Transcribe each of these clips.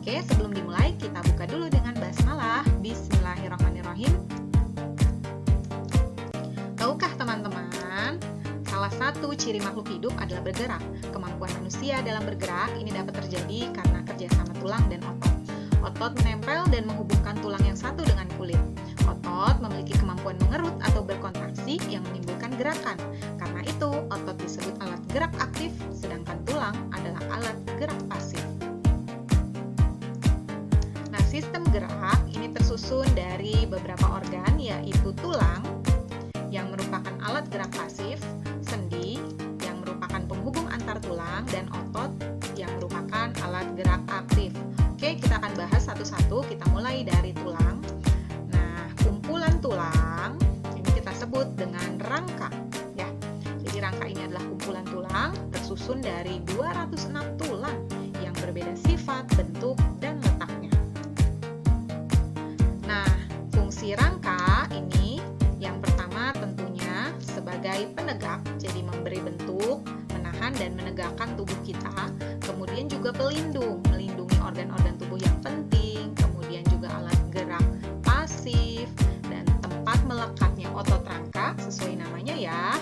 Oke, sebelum dimulai kita buka dulu dengan basmalah. Bismillahirrahmanirrahim. Tahukah teman-teman, salah satu ciri makhluk hidup adalah bergerak. Kemampuan manusia dalam bergerak ini dapat terjadi karena kerjasama tulang dan otot. Otot menempel dan menghubungkan tulang yang satu dengan kulit. Otot memiliki kemampuan mengerut atau berkontraksi yang menimbulkan gerakan. Karena itu, otot disebut alat gerak aktif, sedangkan tulang adalah alat gerak pasif. Nah, sistem gerak ini tersusun dari beberapa organ, yaitu tulang yang merupakan alat gerak pasif, sendi yang merupakan penghubung antar tulang, dan otot yang merupakan alat gerak aktif. Oke, kita akan bahas satu-satu. Kita mulai dari tulang. Nah, kumpulan tulang ini kita sebut dengan rangka, ya. Jadi rangka ini adalah kumpulan tulang tersusun dari 206 tulang yang berbeda sifat, bentuk, dan letaknya. Nah, fungsi rangka ini yang pertama tentunya sebagai penegak, jadi memberi bentuk, menahan dan menegakkan tubuh kita. Kemudian juga pelindung, melindungi organ-organ tubuh yang penting. Kemudian juga alat gerak pasif dan tempat melekatnya otot rangka sesuai namanya ya.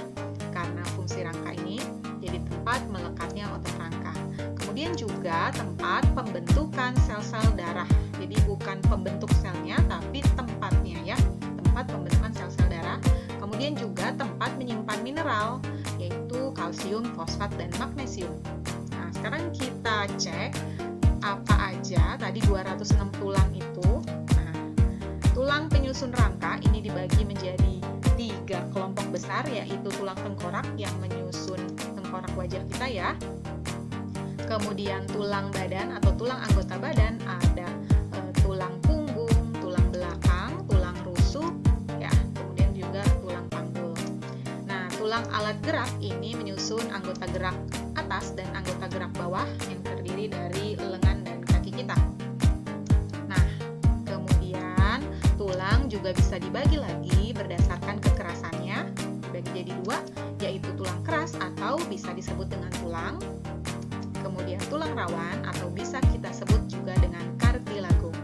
Karena fungsi rangka ini jadi tempat melekatnya otot rangka. Kemudian juga tempat pembentukan sel-sel darah. Jadi bukan pembentuk selnya tapi tempatnya ya. Tempat pembentukan sel-sel darah. Kemudian juga tempat menyimpan mineral yaitu kalsium, fosfat, dan magnesium. Nah, sekarang kita cek apa aja tadi 206 tulang itu. Nah, tulang penyusun rangka ini dibagi menjadi 3 kelompok besar, yaitu tulang tengkorak yang menyusun tengkorak wajah kita ya. Kemudian tulang badan atau tulang anggota badan, ada tulang punggung, tulang belakang, tulang rusuk ya, kemudian juga tulang panggul. Nah, tulang alat gerak ini menyusun anggota gerak atas dan anggota gerak bawah yang terdiri dari lengan dan kaki kita. Nah, kemudian tulang juga bisa dibagi lagi berdasarkan kekerasannya, dibagi jadi 2, yaitu tulang keras atau bisa disebut dengan tulang, kemudian tulang rawan atau bisa kita sebut juga dengan kartilago.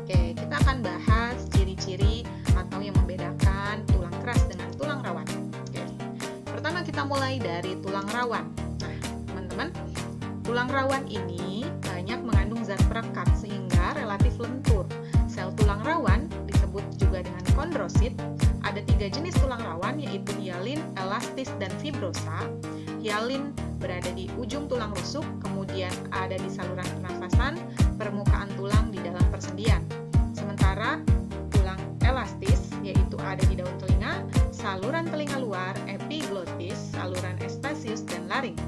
Oke, kita akan bahas ciri-ciri atau yang membedakan tulang keras dengan tulang rawan. Oke, pertama kita mulai dari tulang rawan. Teman-teman, tulang rawan ini banyak mengandung zat perekat sehingga relatif lentur. Sel tulang rawan disebut juga dengan kondrosit. Ada 3 jenis tulang rawan yaitu hialin, elastis, dan fibrosa. Hialin berada di ujung tulang rusuk, kemudian ada di saluran pernafasan, permukaan tulang di dalam persendian. Sementara tulang elastis yaitu ada di daun telinga, saluran telinga luar, epiglotis, saluran estasius, dan laring.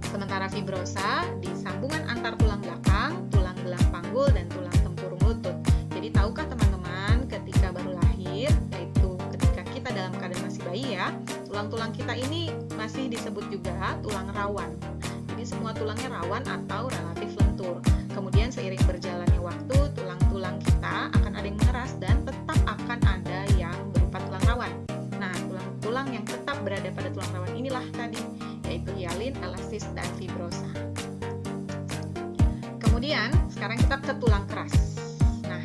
Sementara fibrosa di sambungan antar tulang belakang, tulang gelang panggul, dan tulang tempurung lutut. Jadi tahukah teman-teman ketika baru lahir, yaitu ketika kita dalam keadaan masih bayi ya, tulang-tulang kita ini masih disebut juga tulang rawan. Jadi semua tulangnya rawan atau relatif lentur. Kemudian seiring berjalannya waktu, tulang-tulang kita akan ada yang mengeras dan tetap akan ada yang berupa tulang rawan. Nah, tulang-tulang yang tetap berada pada tulang rawan inilah tadi, yaitu hialin, elastis, dan fibrosa. Kemudian, sekarang kita ke tulang keras. Nah,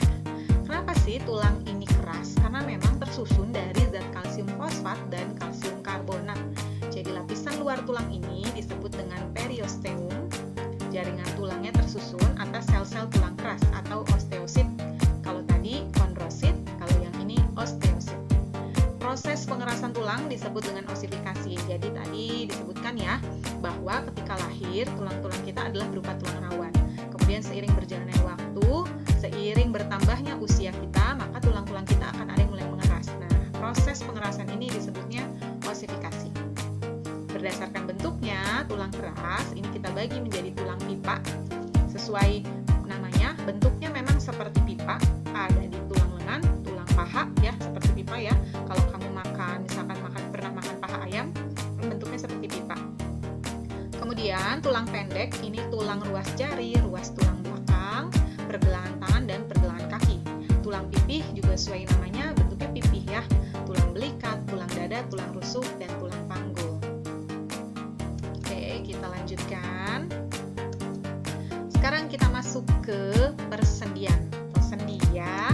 kenapa sih tulang ini keras? Karena memang tersusun dari zat kalsium fosfat dan kalsium karbonat. Jadi lapisan luar tulang ini disebut dengan periosteum. Jaringan tulangnya tersusun atas sel-sel tulang keras atau osteosit. Kalau tadi kondrosit, kalau yang ini osteosit. Proses pengerasan tulang disebut dengan osifikasi. Jadi tadi disebutkan ya bahwa ketika lahir tulang-tulang kita adalah berupa tulang rawan. Kemudian seiring berjalannya waktu, seiring bertambahnya usia kita, maka tulang-tulang kita akan ada yang mulai mengeras. Nah, proses pengerasan ini disebutnya osifikasi. Berdasarkan bentuknya, tulang keras ini kita bagi menjadi tulang pipa. Sesuai namanya, bentuknya memang seperti pipa, ada di tulang lengan, tulang paha ya, seperti pipa ya. Kalau kamu pernah makan paha ayam, bentuknya seperti pipa. Kemudian tulang pendek ini tulang ruas jari, ruas tulang belakang, pergelangan tangan, dan pergelangan kaki. Tulang pipih juga sesuai namanya, bentuknya pipih ya. Tulang belikat, tulang dada, tulang rusuk, dan tulang panggul. Oke, kita lanjutkan. sekarang kita masuk ke persendian. Persendi ya.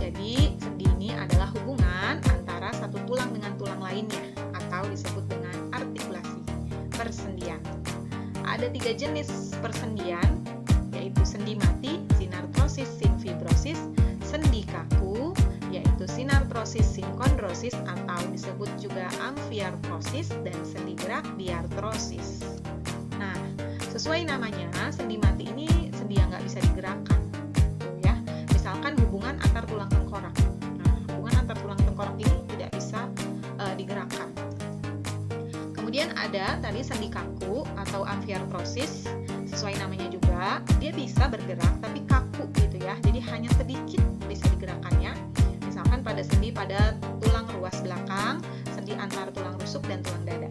Jadi sendi ini adalah hubungan antara satu tulang dengan tulang lainnya atau disebut dengan artikulasi. Persendian. Ada 3 jenis persendian, yaitu sendi mati, sinartrosis, sinfibrosis, sendi kaku, yaitu sinartrosis, sinkondrosis atau disebut juga amfiartrosis, dan sendi gerak, diartrosis. Nah, sesuai namanya, sendi mati ini sendi yang nggak bisa digerakkan, ya. Misalkan hubungan antar tulang tengkorak. Nah, hubungan antar tulang tengkorak ini tidak bisa digerakkan. Kemudian ada tadi sendi kaku atau amfiartrosis, sesuai namanya juga, dia bisa bergerak tapi kaku gitu ya. Jadi hanya sedikit bisa digerakkannya. Misalkan pada sendi pada tulang ruas belakang, sendi antar tulang rusuk dan tulang dada.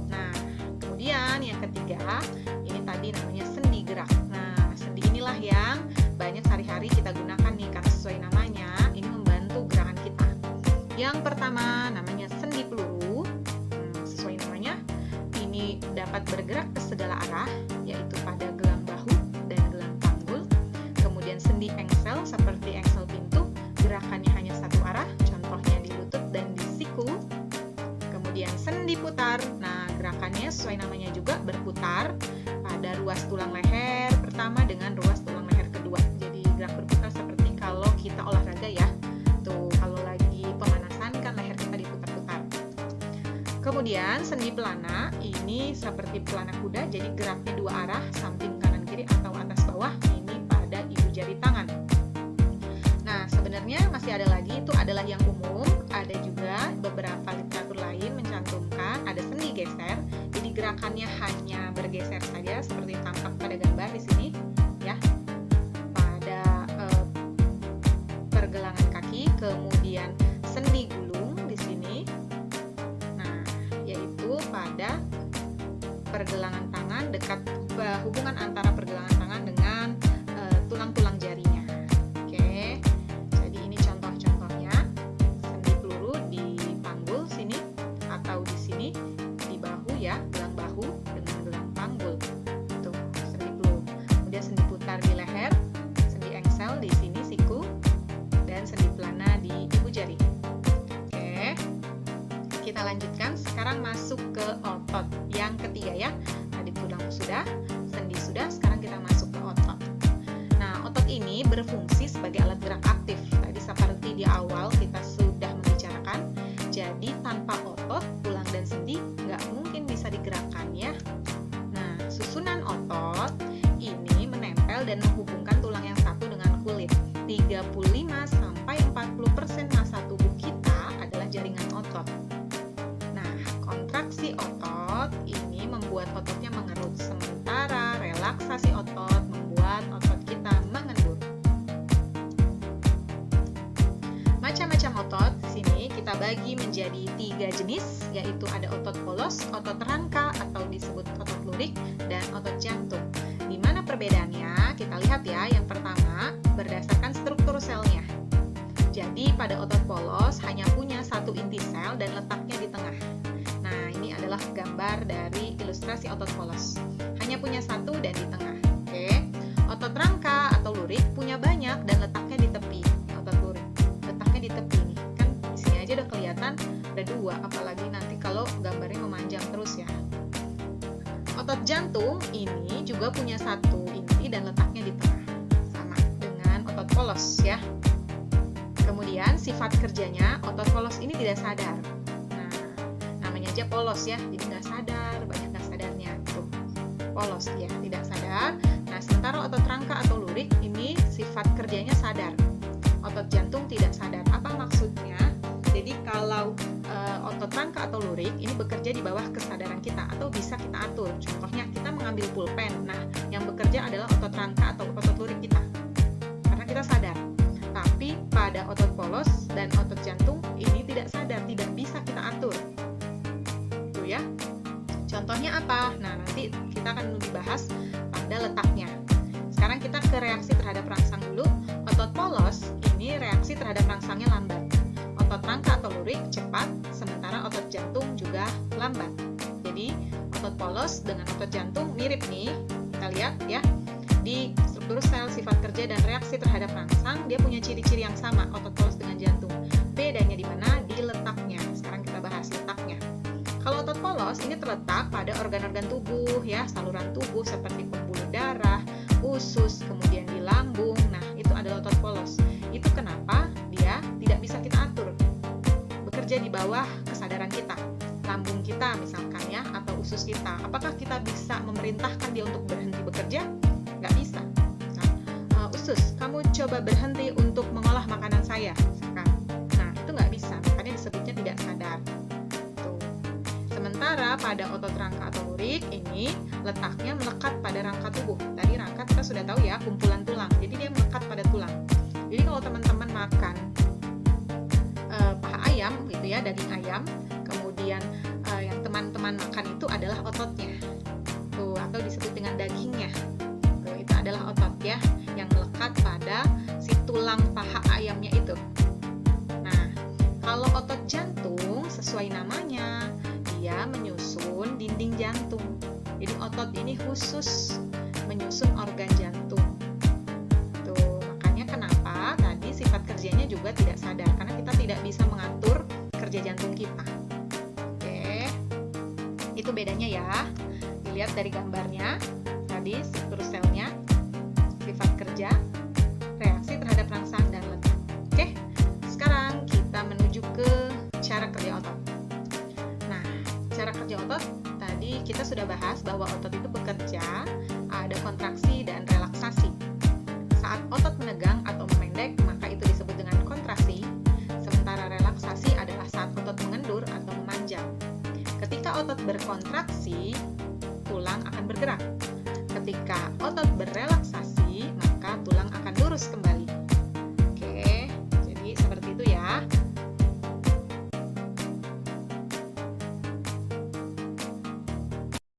Nah, kemudian yang ketiga, ini tadi namanya sendi gerak. Nah, sendi inilah yang banyak sehari-hari kita gunakan nih, karena sesuai namanya, ini membantu gerakan kita. Yang pertama namanya sendi peluru. Sesuai namanya, ini dapat bergerak ke segala arah, yaitu pada gelang bahu dan gelang panggul. Kemudian sendi engsel seperti engsel pintu, gerakannya hanya satu arah, contohnya di lutut dan di siku. Kemudian sendi putar, nah gerakannya sesuai namanya juga berputar pada ruas tulang leher pertama dengan ruas tulang leher kedua. Jadi gerak berputar seperti kalau kita olahraga ya. Tuh, kalau lagi pemanasan kan leher kita diputar-putar. Kemudian sendi pelana, ini seperti pelana kuda, jadi geraknya dua arah, samping kanan kiri atau atas bawah, ini pada ibu jari tangan. Nah, sebenarnya masih ada lagi, itu adalah yang umum. Ada juga beberapa literatur lain mencantumkan ada sendi geser, jadi gerakannya hanya bergeser saja seperti tampak pada gambar di sini, ya. Pada pergelangan kaki, kemudian sendi gulung di sini. Nah, yaitu pada pergelangan tangan, dekat hubungan antara pergelangan tangan dengan tulang-tulang jarinya. Oke. Jadi ini contoh-contohnya. Sendi peluru di panggul sini atau di sini di bahu ya, gelang bahu dengan gelang panggul. Tuh, sendi peluru. Kemudian sendi putar di leher, sendi engsel di sini siku, dan sendi pelana di ibu jari. Oke. Kita lanjutkan, sekarang masuk ke otot yang ketiga ya. Tadi tulang sudah, sendi sudah, sekarang kita masuk ke otot. Nah, otot ini berfungsi sebagai alat gerak aktif. Tadi seperti di awal kita sudah membicarakan. Jadi tanpa otot, tulang dan sendi nggak mungkin bisa digerakkan ya. Nah, susunan otot ini menempel dan menghubungkan tulang yang satu dengan kulit. 35-40% massa tubuh kita adalah jaringan otot. Nah, kontraksi otot ini membuat ototnya mengerut, sementara relaksasi otot membuat otot kita mengendur. Macam-macam otot di sini kita bagi menjadi 3 jenis, yaitu ada otot polos, otot rangka atau disebut otot lurik, dan otot jantung. Di mana perbedaannya? Kita lihat ya. Yang pertama, berdasarkan struktur selnya. Jadi pada otot polos hanya punya satu inti sel dan letaknya di tengah. Nah, ini adalah gambar dari ilustrasi otot polos. Hanya punya satu dan di tengah. Oke. Otot rangka atau lurik punya banyak dan letaknya di tepi. Otot lurik letaknya di tepi nih. Kan di sini aja udah kelihatan ada 2, apalagi nanti kalau gambarnya memanjang terus ya. Otot jantung ini juga punya satu inti dan letaknya di tengah. Sama dengan otot polos ya. Kemudian sifat kerjanya, otot polos ini tidak sadar. Nah, namanya aja polos ya, jadi nggak sadar, banyak nggak sadarnya. Tuh, polos ya, tidak sadar. Nah, sementara otot rangka atau lurik ini sifat kerjanya sadar. Otot jantung tidak sadar. Apa maksudnya? Jadi kalau otot rangka atau lurik ini bekerja di bawah kesadaran kita atau bisa kita atur. Contohnya kita mengambil pulpen. Nah, yang bekerja adalah otot rangka atau otot lurik kita. Karena kita sadar. Tapi pada otot polos dan otot jantung ini tidak sadar, tidak bisa kita atur. Tuh ya. Contohnya apa? Nah, nanti kita akan lebih bahas pada letaknya. Sekarang kita ke reaksi terhadap rangsang dulu. Otot polos ini reaksi terhadap rangsangnya lambat. Otot rangka atau lurik cepat, sementara otot jantung juga lambat. Jadi, otot polos dengan otot jantung mirip nih. Kita kita lihat ya, di struktur sel, sifat kerja, dan reaksi terhadap rangsang, dia punya ciri-ciri yang sama, otot polos dengan jantung. Bedanya di mana? Di letaknya. Sekarang kita bahas letaknya. Kalau otot polos ini terletak pada organ-organ tubuh ya, saluran tubuh seperti pembuluh darah, usus, kemudian di lambung. Nah, itu adalah otot polos. Itu kenapa dia tidak bisa kita atur. Bekerja di bawah kesadaran kita. Lambung kita misalkan ya, atau usus kita. Apakah kita bisa memerintahkan dia untuk berhenti bekerja? Nggak bisa. Nah, usus, kamu coba berhenti untuk mengolah makanan saya. Misalkan. Nah, itu nggak bisa. Makanya disebutnya tidak sadar. Sementara pada otot rangka atau lurik ini letaknya melekat pada rangka tubuh. Tadi rangka kita sudah tahu ya, kumpulan tulang. Jadi dia melekat pada tulang. Jadi kalau teman-teman makan paha ayam gitu ya, daging ayam, kemudian yang teman-teman makan itu adalah ototnya. Tuh, atau disebut dengan dagingnya. Tuh, itu adalah otot ya yang melekat pada si tulang paha ayamnya itu. Nah, kalau otot jantung sesuai namanya, dia menyusun dinding jantung. Jadi otot ini khusus menyusun organ jantung. Tuh, makanya kenapa tadi sifat kerjanya juga tidak sadar, karena kita tidak bisa mengatur kerja jantung kita. Oke, itu bedanya ya. Dilihat dari gambarnya, tadi struktur selnya, sifat kerja, reaksi terhadap rangsang, dan letak. Oke, sekarang kita menuju ke cara kerja otot. Cara kerja otot, tadi kita sudah bahas bahwa otot itu bekerja, ada kontraksi dan relaksasi. Saat otot menegang atau memendek, maka itu disebut dengan kontraksi, sementara relaksasi adalah saat otot mengendur atau memanjang. Ketika otot berkontraksi, tulang akan bergerak. Ketika otot berrelaksasi, maka tulang akan lurus kembali.